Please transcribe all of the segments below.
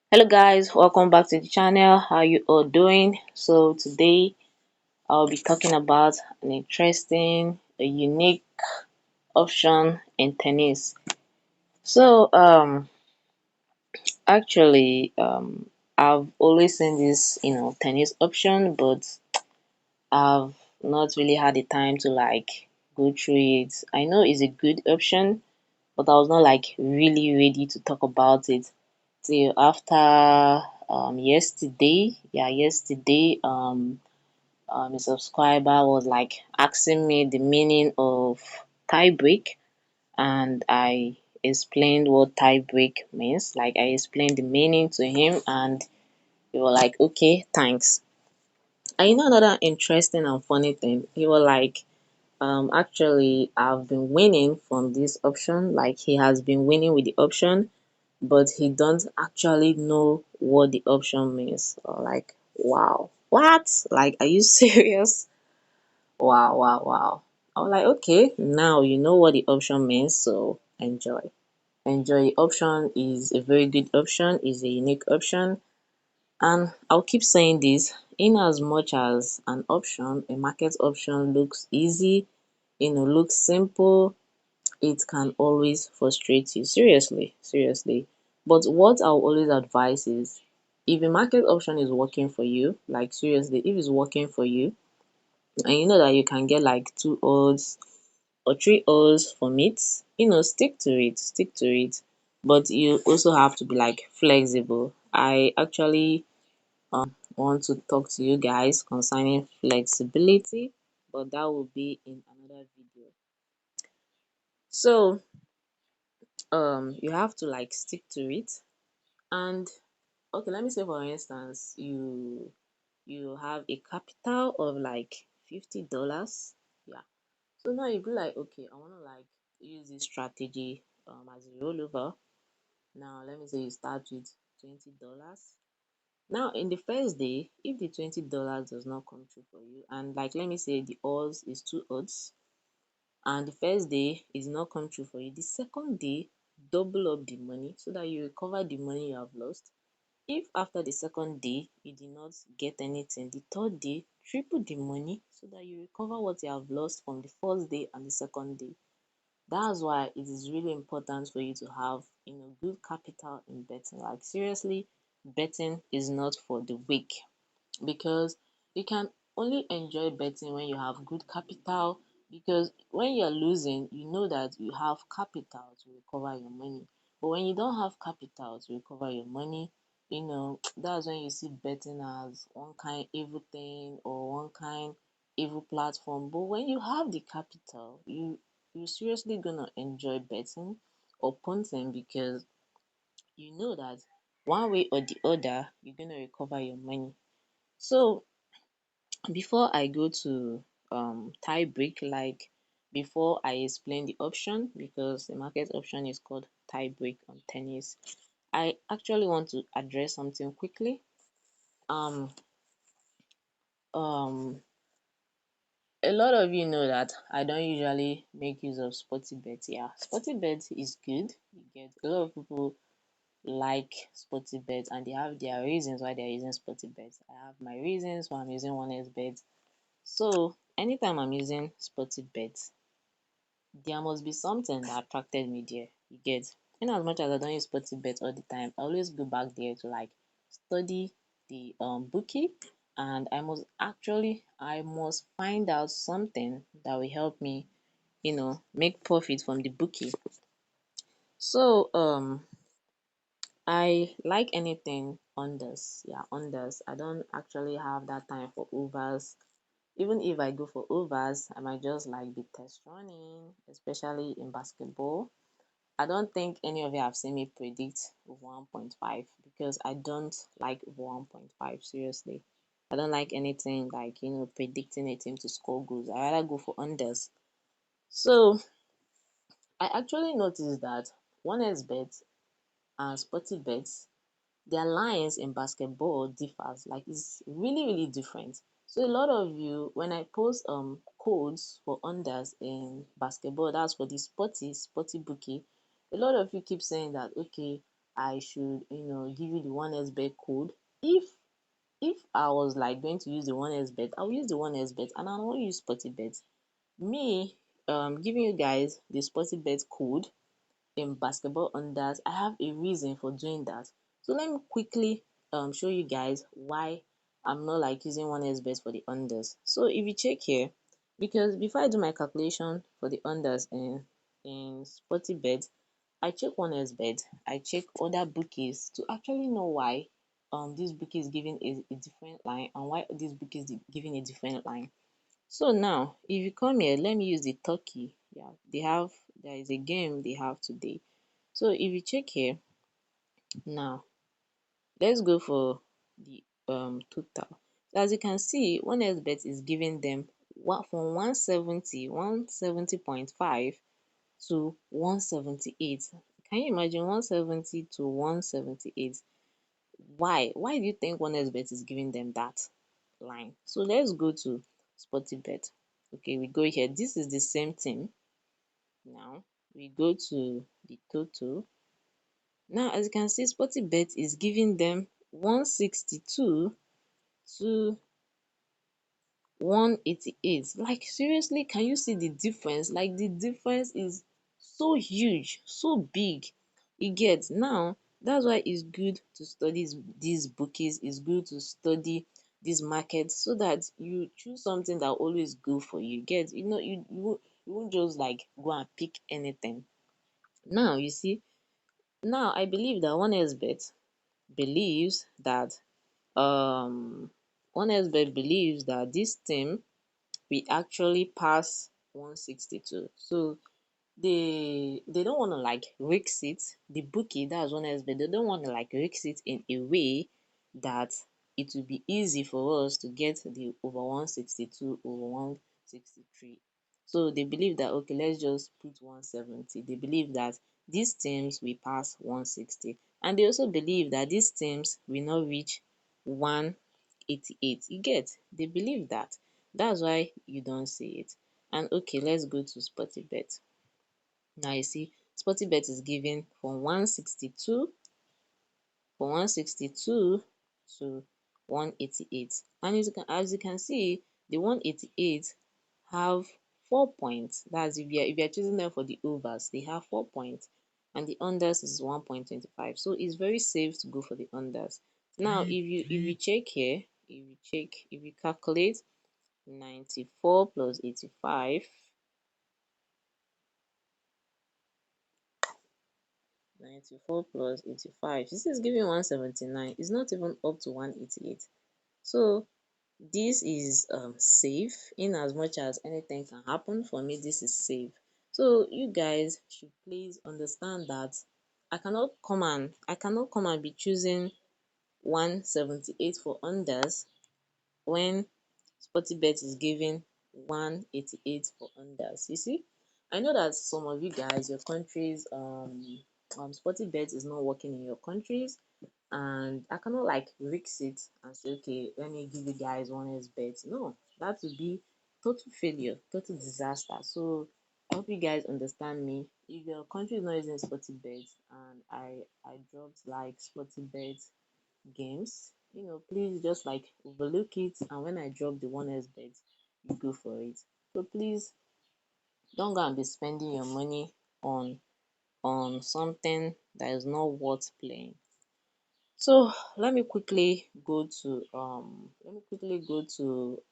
Hello guys, welcome back to the channel. How you all doing? So today I'll be talking about an interesting, a unique option in tennis. So actually I've always seen this tennis option, but I've not really had the time to go through it. I know it's a good option, but I was not really ready to talk about it till after yesterday. Yeah, yesterday a subscriber was asking me the meaning of tie break, and I explained what tie break means. I explained the meaning to him, and he was like, okay, thanks. And another interesting and funny thing, he was like, actually I've been winning from this option. Like, he has been winning with the option, but he don't actually know what the option means. Or wow, what? Like, are you serious? Wow, wow, wow. I was like, okay, now you know what the option means, so enjoy. Enjoy. The option is a very good option, is a unique option, and I'll keep saying this, in as much as an option, a market option looks easy, looks simple, it can always frustrate you. Seriously, seriously. But what I'll always advise is, if a market option is working for you, like seriously, if it's working for you, and you know that you can get like 2 odds or 3 odds from it, stick to it, stick to it. But you also have to be flexible. I actually want to talk to you guys concerning flexibility, but that will be in another video. So you have to stick to it. And okay, let me say for instance, you have a capital of $50. Yeah. So now you be like, okay, I want to use this strategy as a rollover. Now let me say you start with $20. Now in the first day, if the $20 does not come true for you, and let me say the odds is 2 odds, and the first day is not come true for you, the second day double up the money so that you recover the money you have lost. If after the second day you did not get anything, the third day triple the money so that you recover what you have lost from the first day and the second day. That's why it is really important for you to have good capital in betting. Like seriously, betting is not for the weak, because you can only enjoy betting when you have good capital, because when you're losing, you know that you have capital to recover your money. But when you don't have capital to recover your money, that's when you see betting as one kind evil thing or one kind evil platform. But when you have the capital, you're seriously gonna enjoy betting or punting, because you know that one way or the other you're gonna recover your money. So before I go to tie break, before I explain the option, because the market option is called tie break on tennis, I actually want to address something quickly. Um um a lot of you know that I don't usually make use of SportyBet. Yeah, SportyBet is good. You get a lot of people like SportyBet, and they have their reasons why they're using SportyBet. I have my reasons why I'm using 1xBet. So anytime I'm using SportyBet, there must be something that attracted me there. You get, in as much as I don't use SportyBet all the time, I always go back there to study the bookie, and I must find out something that will help me, make profit from the bookie. So I like anything unders. Yeah, unders. I don't actually have that time for overs. Even if I go for overs, I might just be test running, especially in basketball. I don't think any of you have seen me predict over 1.5, because I don't like over 1.5. Seriously, I don't like anything predicting a team to score goals. I rather go for unders. So I actually noticed that 1xBet and SportyBet, their lines in basketball differs. It's really different. So a lot of you, when I post codes for unders in basketball, that's for the sporty bookie, a lot of you keep saying that, okay, I should, give you the 1xbet code. If I was like going to use the 1xbet, I'll use the 1xbet and I won't use SPORTYBET. Me giving you guys the SPORTYBET code in basketball unders, I have a reason for doing that. So let me quickly show you guys why I'm not like using 1xbet for the unders. So if you check here, because before I do my calculation for the unders in SPORTYBET, I check 1xbet, I check other bookies to actually know why this bookie is giving a different line and why this bookie is giving a different line. So now if you come here, let me use the Turkey. Yeah, there is a game they have today. So if you check here now, let's go for the total. So as you can see, 1xbet is giving them from 170.5 to 178. Can you imagine 170 to 178? Why do you think 1xbet is giving them that line? So let's go to SPORTYBET. Okay, we go here. This is the same thing. Now we go to the total. Now as you can see, SPORTYBET is giving them 162 to 188. Like seriously, can you see the difference? Like the difference is so huge, so big. You get now. That's why it's good to study these bookies. It's good to study this market so that you choose something that always go for you. Get, you won't just like go and pick anything. Now you see, now I believe that 1xbet believes that um 1xbet believes that this team we actually pass 162. So they don't want to like risk it. The bookie, that's 1xbet, they don't want to like risk it in a way that it will be easy for us to get the over 162 over 163. So they believe that okay, let's just put 170. They believe that these teams will pass 160, and they also believe that these teams will not reach 188. You get, they believe that. That's why you don't see it. And okay, let's go to SPORTYBET. Now you see, SPORTYBET is giving from 162 to 188. And as you can see, the 188 have 4 points. That's if you're choosing them for the overs, they have 4 points. And the unders is 1.25. So it's very safe to go for the unders. Now if you check here, if you calculate 94 plus 85, 94 plus 85, this is giving 179. It's not even up to 188. So this is safe. In as much as anything can happen, for me this is safe. So you guys should please understand that I cannot come and be choosing 178 for unders when SPORTYBET is giving 188 for unders. You see, I know that some of you guys, your countries, SPORTYBET is not working in your countries, and I cannot like risk it and say, okay, let me give you guys 1xbet. No, that would be total failure, total disaster. So I hope you guys understand me. If your country is not using SPORTYBET and I dropped like SPORTYBET games, please just like overlook it, and when I drop the 1xbet, you go for it. So please don't go and be spending your money on something that is not worth playing. So let me quickly go to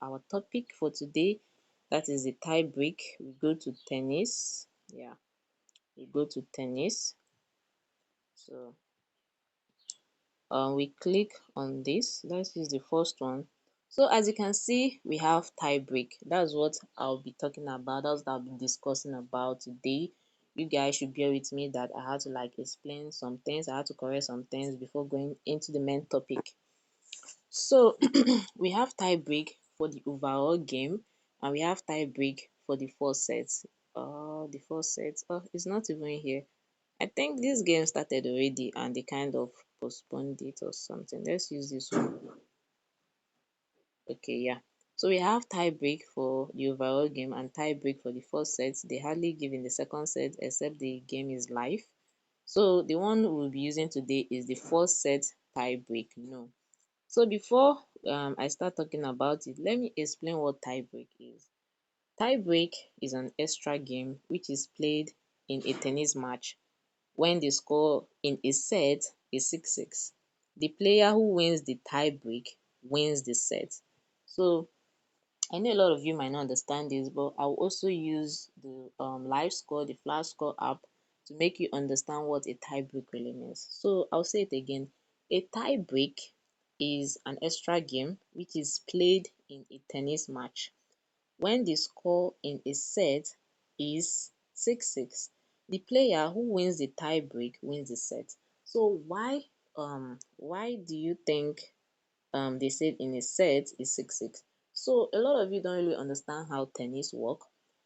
our topic for today. That is the tie break. We go to tennis. Yeah, we go to tennis. So we click on this. Let's use the first one. So as you can see, we have tie break. That's what I'll be talking about. That's what I'll be discussing about today. You guys should bear with me that I had to like explain some things. I had to correct some things before going into the main topic. So we have tie break for the overall game, and we have tie break for the four sets. The four sets. Oh, it's not even here. I think this game started already and they kind of postponed it or something. Let's use this one. Okay, yeah. So we have tie break for the overall game and tie break for the first set. They hardly give in the second set except the game is live. So the one we'll be using today is the first set tie break. No. So before I start talking about it, let me explain what tie break is. Tie break is an extra game which is played in a tennis match when the score in a set is 6-6. The player who wins the tie break wins the set. So I know a lot of you might not understand this, but I'll also use the live score, the flash score app to make you understand what a tie break really means. So I'll say it again. A tie break is an extra game which is played in a tennis match when the score in a set is 6-6. The player who wins the tie break wins the set. So why do you think they said in a set is 6-6? So a lot of you don't really understand how tennis work.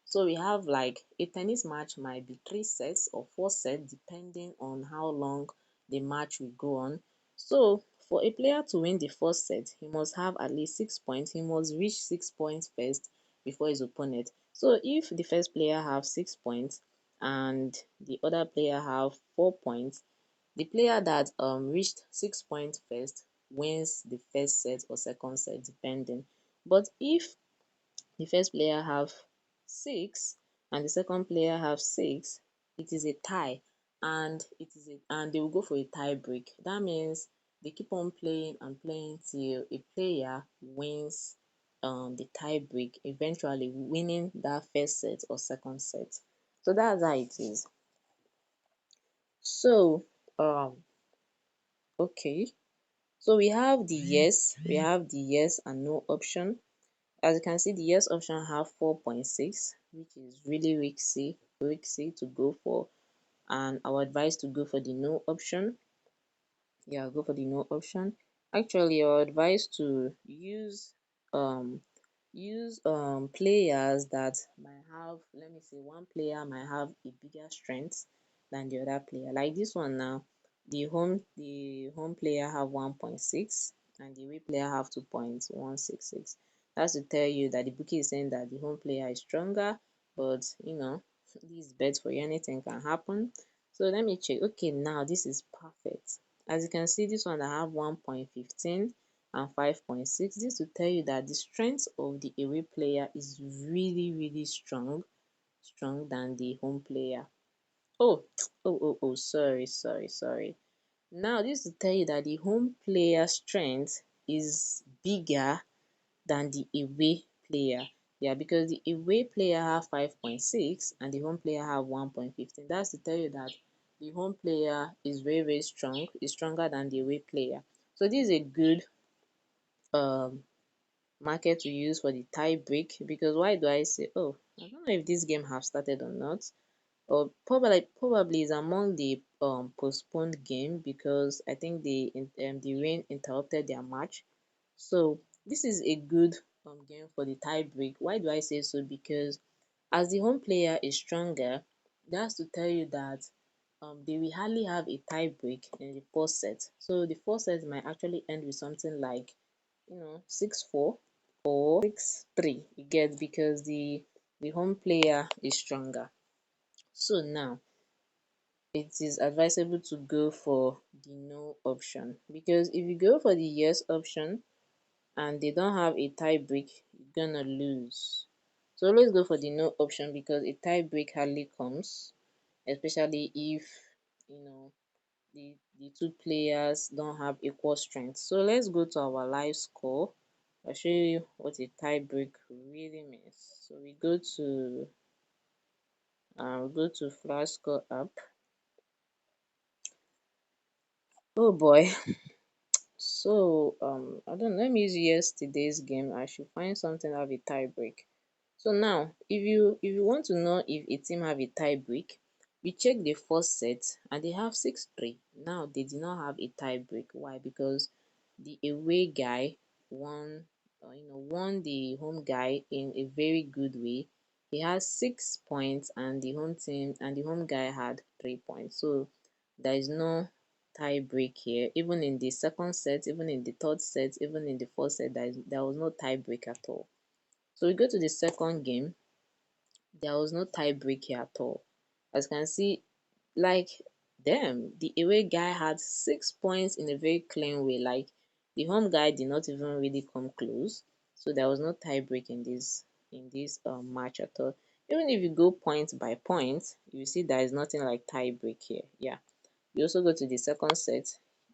So we have like a tennis match might be 3 sets or 4 sets depending on how long the match will go on. So for a player to win the first set, he must have at least 6 points. He must reach 6 points first before his opponent. So if the first player have 6 points and the other player have 4 points, the player that reached 6 points first wins the first set or second set depending. But if the first player have 6 and the second player have 6, it is a tie, and they will go for a tie break. That means they keep on playing and playing till a player wins the tie break, eventually winning that first set or second set. So that's how it is. So okay. So we have the yes and no option. As you can see, the yes option have 4.6, which is really risky to go for, and I would advise to go for the no option. Yeah, go for the no option. Actually, I would advise to um use players that might have, let me say, one player might have a bigger strength than the other player. Like this one now, the home player have 1.6 and the away player have 2.166. That's to tell you that the bookie is saying that the home player is stronger, but this bet for you, anything can happen. So let me check. Okay, now this is perfect. As you can see, this one I have 1.15 and 5.6. This will tell you that the strength of the away player is really strong than the home player. Oh, sorry. Now this will tell you that the home player strength is bigger than the away player. Yeah, because the away player have 5.6 and the home player have 1.15. That's to tell you that the home player is very strong, is stronger than the away player. So this is a good um market to use for the tie break. Because why do I say, oh, I don't know if this game have started or not, or probably is among the postponed game, because I think the rain interrupted their match. So this is a good game for the tie break. Why do I say so? Because as the home player is stronger, that's to tell you that they will hardly have a tie break in the first set. So the first set might actually end with something like 6-4 or 6-3. You get, because the home player is stronger. So now it is advisable to go for the no option, because if you go for the yes option and they don't have a tie break, you're gonna lose. So always go for the no option, because a tie break hardly comes, especially if you know the two players don't have equal strength. So let's go to our live score. I'll show you what a tie break really means. So we go to flash score app. Oh boy. So I don't know, let me use yesterday's game. I should find something that have a tie break. So now if you want to know if a team have a tie break, we check the first set and they have 6-3. Now they did not have a tie break. Why? Because the away guy won the home guy in a very good way. He has 6 points and the home guy had 3 points. So there is no tie break here. Even in the second set, even in the third set, even in the fourth set, there was no tie break at all. So we go to the second game. There was no tie break here at all. As you can see, like damn, the away guy had 6 points in a very clean way. Like the home guy did not even really come close. So there was no tie break in this match at all. Even if you go point by point, you see there is nothing like tie break here. Yeah. You also go to the second set,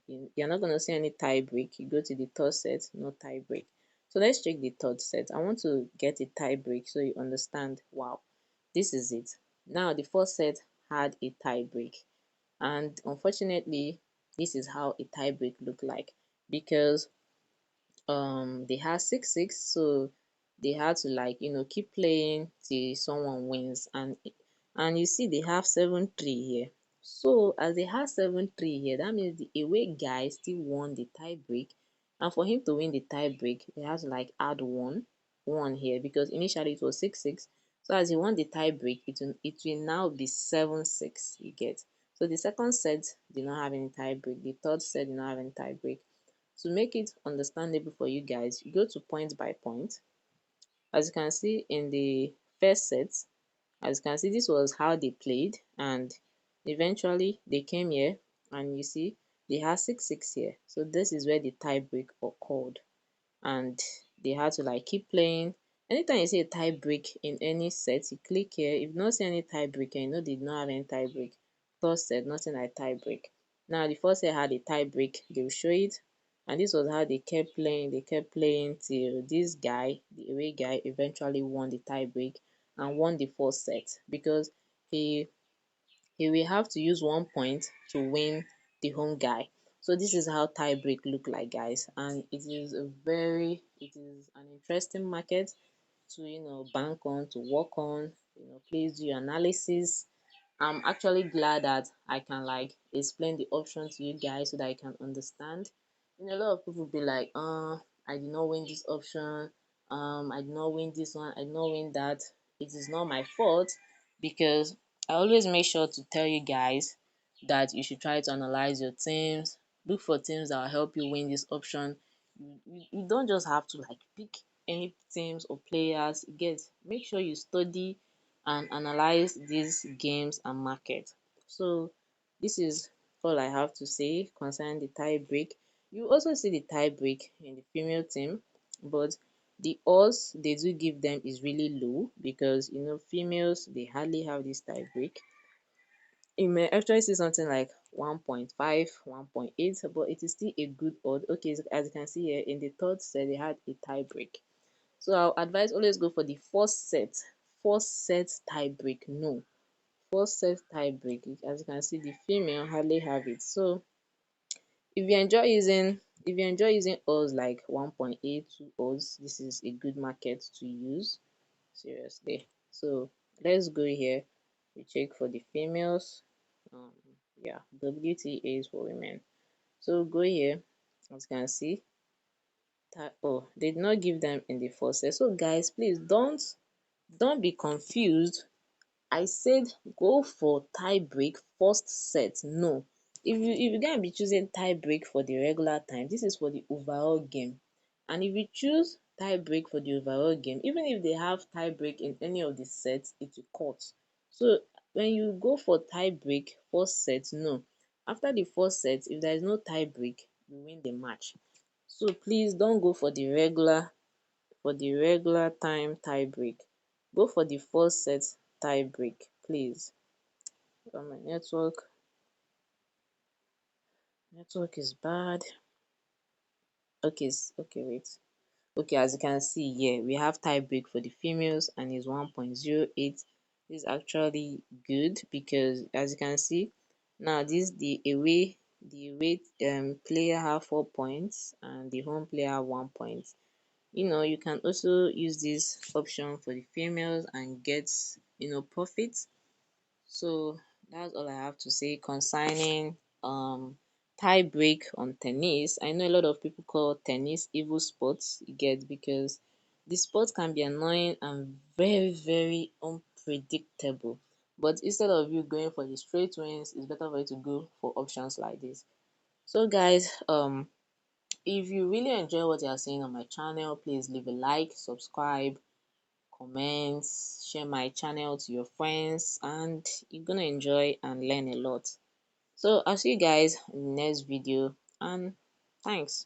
you're not going to see any tie break. You go to the third set, no tie break. So let's check the third set. I want to get a tie break so you understand. Wow, this is it. Now the first set had a tie break, and unfortunately, this is how a tie break looked like, because they had 6-6, so they had to, like, keep playing till someone wins. And you see they have 7-3 here. So as they have 7-3 here, that means the away guy still won the tie break, and for him to win the tie break, they have to like add one here, because initially it was 6-6. So as he won the tie break, it will now be 7-6. You get? So the second set did not have any tie break, the third set did not have any tie break. To make it understandable for you guys, you go to point by point. As you can see in the first set, as you can see, this was how they played, and eventually they came here, and you see they had 6-6 here. So this is where the tie break occurred, and they had to like keep playing. Anytime you see a tie break in any set, you click here. If you don't see any tie break, and you know they did not have any tie break, third set, nothing like tie break. Now the first set had a tie break, they will show it, and this was how they kept playing till this guy, the away guy, eventually won the tie break and won the first set, because he he will have to use 1 point to win the home guy. So this is how tie break look like, guys, and it is an interesting market to bank on, to work on. Please do your analysis. I'm actually glad that I can like explain the option to you guys so that you can understand. A lot of people be like, I did not win this option, I did not win this one, I did not win that. It is not my fault, because I always make sure to tell you guys that you should try to analyze your teams, look for teams that will help you win this option. You don't just have to like pick any teams or players. Make sure you study and analyze these games and market. So this is all I have to say concerning the tie break. You also see the tie break in the female team, but the odds they do give them is really low, because females, they hardly have this tie break. You may actually see something like 1.5, 1.8, but it is still a good odd. Okay, so as you can see here, in the third set they had a tie break. So I'll advise always go for the first set. First set tie break. No, first set tie break. As you can see, the female hardly have it. So if you enjoy using odds like 1.8, 2 odds, this is a good market to use. Seriously. So let's go here. We check for the females. um yeah, WTA is for women. So go here. As you can see, oh, they did not give them in the first set. So guys, please don't be confused. I said go for tie break first set. No, if you gonna be choosing tie break for the regular time, this is for the overall game. And if you choose tie break for the overall game, even if they have tie break in any of the sets, it will cut. So when you go for tie break first set, no, after the first set, if there is no tie break, you win the match. So please don't go for the regular time tie break. Go for the first set tie break, please. My network is bad. Okay, okay, wait. Okay, as you can see here, we have tie break for the females, and it's 1.08. This is actually good, because as you can see now, this the away player have 4 points, and the home player have 1 point. You can also use this option for the females and get profit. So that's all I have to say concerning tie break on tennis. I know a lot of people call tennis evil sports, you get, because the sport can be annoying and very, very unpredictable. But instead of you going for the straight wins, it's better for you to go for options like this. So guys, if you really enjoy what you are seeing on my channel, please leave a like, subscribe, comment, share my channel to your friends, and you're gonna enjoy and learn a lot. So I'll see you guys in the next video, and thanks.